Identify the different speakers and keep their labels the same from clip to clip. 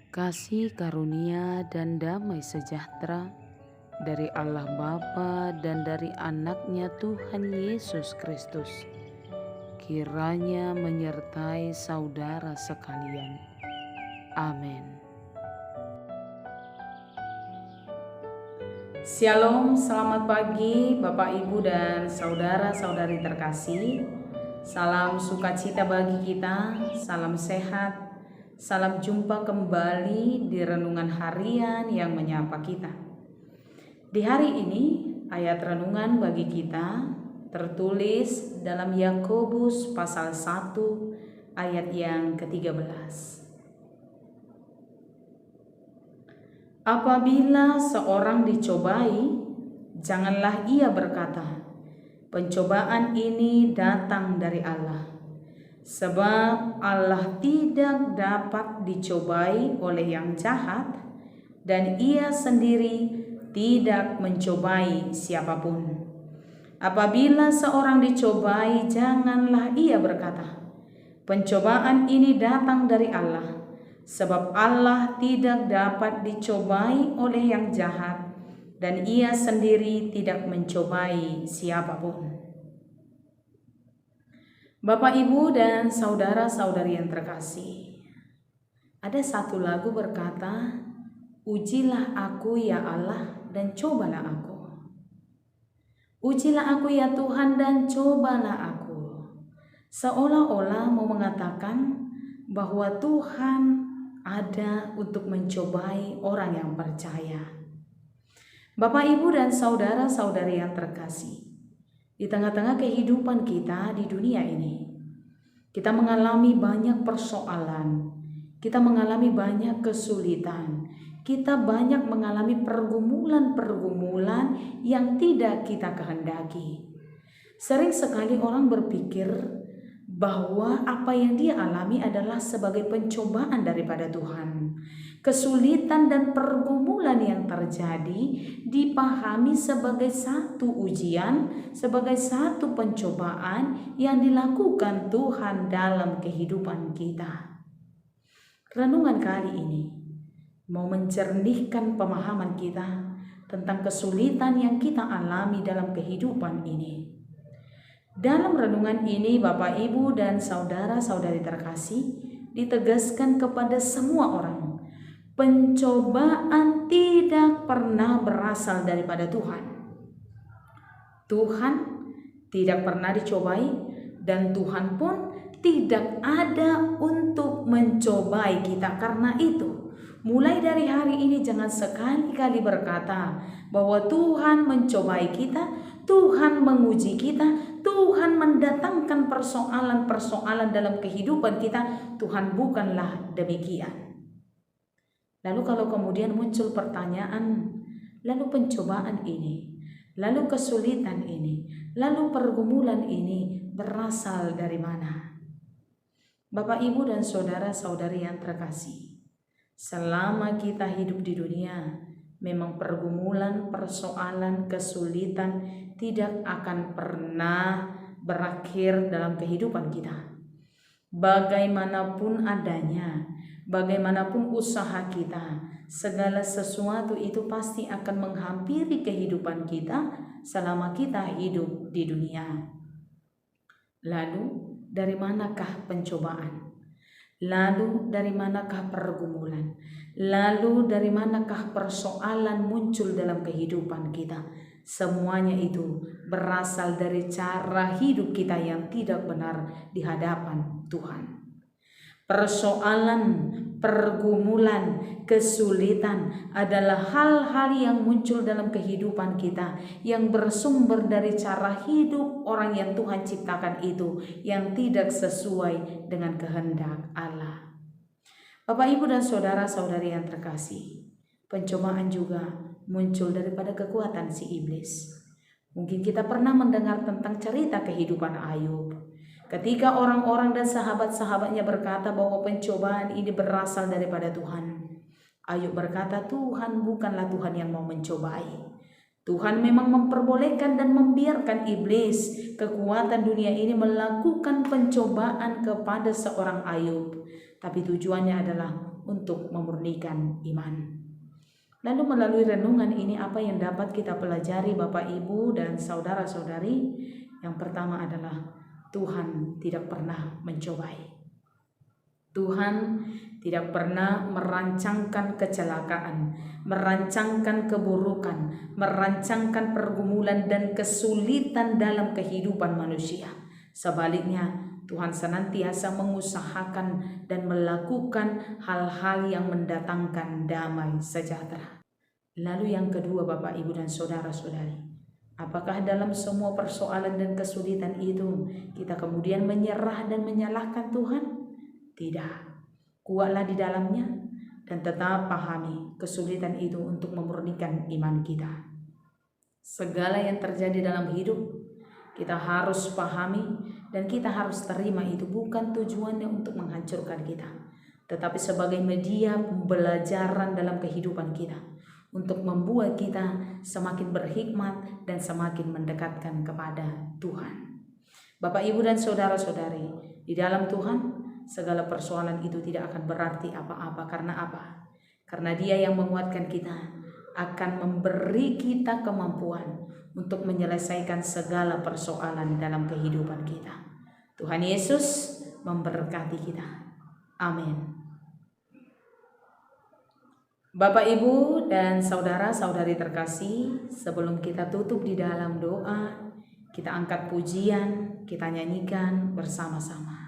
Speaker 1: kasih karunia dan damai sejahtera dari Allah Bapa dan dari Anaknya Tuhan Yesus Kristus kiranya menyertai saudara sekalian. Amin.
Speaker 2: Shalom, selamat pagi Bapak Ibu dan saudara-saudari terkasih. Salam sukacita bagi kita, salam sehat, salam jumpa kembali di renungan harian yang menyapa kita. Di hari ini ayat renungan bagi kita tertulis dalam Yakobus pasal 1 ayat yang ke-13. Apabila seorang dicobai, janganlah ia berkata, "Pencobaan ini datang dari Allah." Sebab Allah tidak dapat dicobai oleh yang jahat, dan ia sendiri tidak mencobai siapapun. Apabila seorang dicobai, janganlah ia berkata, "Pencobaan ini datang dari Allah." Sebab Allah tidak dapat dicobai oleh yang jahat, dan ia sendiri tidak mencobai siapapun. Bapak, Ibu, dan saudara-saudari yang terkasih, ada satu lagu berkata, "Ujilah aku ya Allah dan cobalah aku. Ujilah aku ya Tuhan dan cobalah aku." Seolah-olah mau mengatakan bahwa Tuhan ada untuk mencobai orang yang percaya. Bapak, Ibu, dan saudara-saudari yang terkasih, di tengah-tengah kehidupan kita di dunia ini, kita mengalami banyak persoalan, kita mengalami banyak kesulitan, kita banyak mengalami pergumulan-pergumulan yang tidak kita kehendaki. Sering sekali orang berpikir bahwa apa yang dia alami adalah sebagai pencobaan daripada Tuhan. Kesulitan dan pergumulan yang terjadi dipahami sebagai satu ujian, sebagai satu pencobaan yang dilakukan Tuhan dalam kehidupan kita. Renungan kali ini mau mencernihkan pemahaman kita tentang kesulitan yang kita alami dalam kehidupan ini. Dalam renungan ini, Bapak, Ibu, dan saudara-saudari terkasih, ditegaskan kepada semua orang, pencobaan tidak pernah berasal daripada Tuhan. Tuhan tidak pernah dicobai, dan Tuhan pun tidak ada untuk mencobai kita. Karena itu, mulai dari hari ini jangan sekali-kali berkata bahwa Tuhan mencobai kita, Tuhan menguji kita, Tuhan mendatangkan persoalan-persoalan dalam kehidupan kita. Tuhan bukanlah demikian. Lalu kalau kemudian muncul pertanyaan, lalu pencobaan ini, lalu kesulitan ini, lalu pergumulan ini berasal dari mana? Bapak, Ibu, dan saudara-saudari yang terkasih, selama kita hidup di dunia, memang pergumulan, persoalan, kesulitan tidak akan pernah berakhir dalam kehidupan kita. Bagaimanapun adanya, bagaimanapun usaha kita, segala sesuatu itu pasti akan menghampiri kehidupan kita selama kita hidup di dunia. Lalu, dari manakah pencobaan? Lalu dari manakah pergumulan? Lalu dari manakah persoalan muncul dalam kehidupan kita? Semuanya itu berasal dari cara hidup kita yang tidak benar di hadapan Tuhan. Persoalan, pergumulan, kesulitan adalah hal-hal yang muncul dalam kehidupan kita yang bersumber dari cara hidup orang yang Tuhan ciptakan itu yang tidak sesuai dengan kehendak Allah. Bapak, Ibu, dan saudara-saudari yang terkasih, pencobaan juga muncul daripada kekuatan si iblis. Mungkin kita pernah mendengar tentang cerita kehidupan Ayub. Ketika orang-orang dan sahabat-sahabatnya berkata bahwa pencobaan ini berasal daripada Tuhan, Ayub berkata, "Tuhan bukanlah Tuhan yang mau mencobai. Tuhan memang memperbolehkan dan membiarkan iblis, kekuatan dunia ini melakukan pencobaan kepada seorang Ayub. Tapi tujuannya adalah untuk memurnikan iman. Lalu melalui renungan ini apa yang dapat kita pelajari Bapak Ibu dan saudara-saudari? Yang pertama adalah Tuhan tidak pernah mencobai. Tuhan tidak pernah merancangkan kecelakaan, merancangkan keburukan, merancangkan pergumulan dan kesulitan dalam kehidupan manusia. Sebaliknya, Tuhan senantiasa mengusahakan dan melakukan hal-hal yang mendatangkan damai sejahtera. Lalu yang kedua Bapak Ibu dan saudara-saudari, apakah dalam semua persoalan dan kesulitan itu kita kemudian menyerah dan menyalahkan Tuhan? Tidak. Kuatlah di dalamnya dan tetap pahami kesulitan itu untuk memurnikan iman kita. Segala yang terjadi dalam hidup kita harus pahami dan kita harus terima itu bukan tujuannya untuk menghancurkan kita, tetapi sebagai media pembelajaran dalam kehidupan kita untuk membuat kita semakin berhikmat dan semakin mendekatkan kepada Tuhan. Bapak, Ibu, dan saudara-saudari, di dalam Tuhan segala persoalan itu tidak akan berarti apa-apa. Karena apa? Karena Dia yang menguatkan kita akan memberi kita kemampuan untuk menyelesaikan segala persoalan dalam kehidupan kita. Tuhan Yesus memberkati kita. Amin. Bapak, Ibu, dan saudara-saudari terkasih, sebelum kita tutup di dalam doa, kita angkat pujian, kita nyanyikan bersama-sama.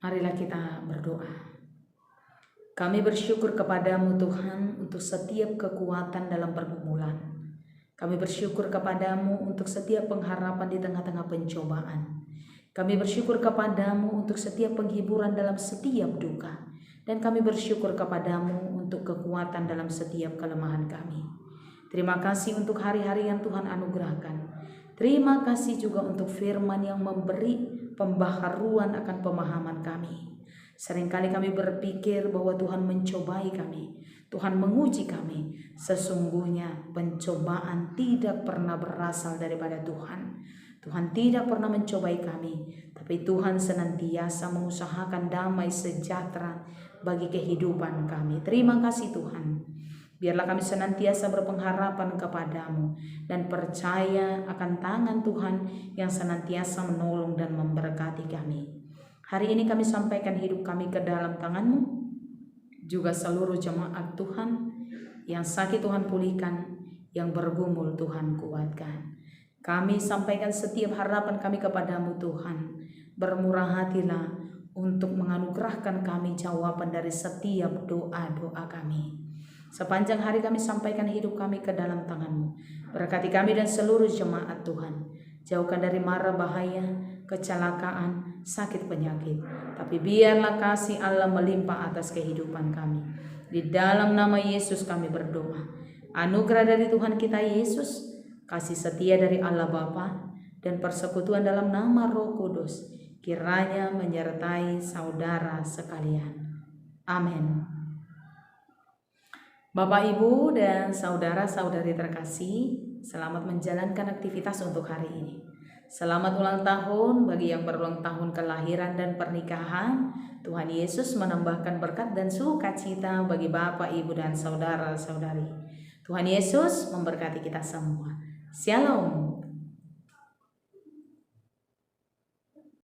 Speaker 2: Marilah kita berdoa. Kami bersyukur kepadamu Tuhan untuk setiap kekuatan dalam pergumulan. Kami bersyukur kepadamu untuk setiap pengharapan di tengah-tengah pencobaan. Kami bersyukur kepadamu untuk setiap penghiburan dalam setiap duka. Dan kami bersyukur kepadamu untuk kekuatan dalam setiap kelemahan kami. Terima kasih untuk hari-hari yang Tuhan anugerahkan. Terima kasih juga untuk firman yang memberi pembaharuan akan pemahaman kami. Seringkali kami berpikir bahwa Tuhan mencobai kami, Tuhan menguji kami. Sesungguhnya pencobaan tidak pernah berasal daripada Tuhan. Tuhan tidak pernah mencobai kami, tapi Tuhan senantiasa mengusahakan damai sejahtera bagi kehidupan kami. Terima kasih Tuhan. Biarlah kami senantiasa berpengharapan kepadamu dan percaya akan tangan Tuhan yang senantiasa menolong dan memberkati kami. Hari ini kami sampaikan hidup kami ke dalam tangan-Mu, juga seluruh jemaat Tuhan yang sakit Tuhan pulihkan, yang bergumul Tuhan kuatkan. Kami sampaikan setiap harapan kami kepadamu Tuhan. Bermurah hatilah untuk menganugerahkan kami jawaban dari setiap doa-doa kami. Sepanjang hari kami sampaikan hidup kami ke dalam tangan-Mu. Berkati kami dan seluruh jemaat Tuhan. Jauhkan dari mara bahaya, kecelakaan, sakit penyakit. Tapi biarlah kasih Allah melimpah atas kehidupan kami. Di dalam nama Yesus kami berdoa. Anugerah dari Tuhan kita Yesus, kasih setia dari Allah Bapa, dan persekutuan dalam nama Roh Kudus kiranya menyertai saudara sekalian. Amin. Bapak, Ibu, dan saudara-saudari terkasih, selamat menjalankan aktivitas untuk hari ini. Selamat ulang tahun bagi yang berulang tahun kelahiran dan pernikahan. Tuhan Yesus menambahkan berkat dan sukacita bagi Bapak, Ibu, dan saudara-saudari. Tuhan Yesus memberkati kita semua. Shalom.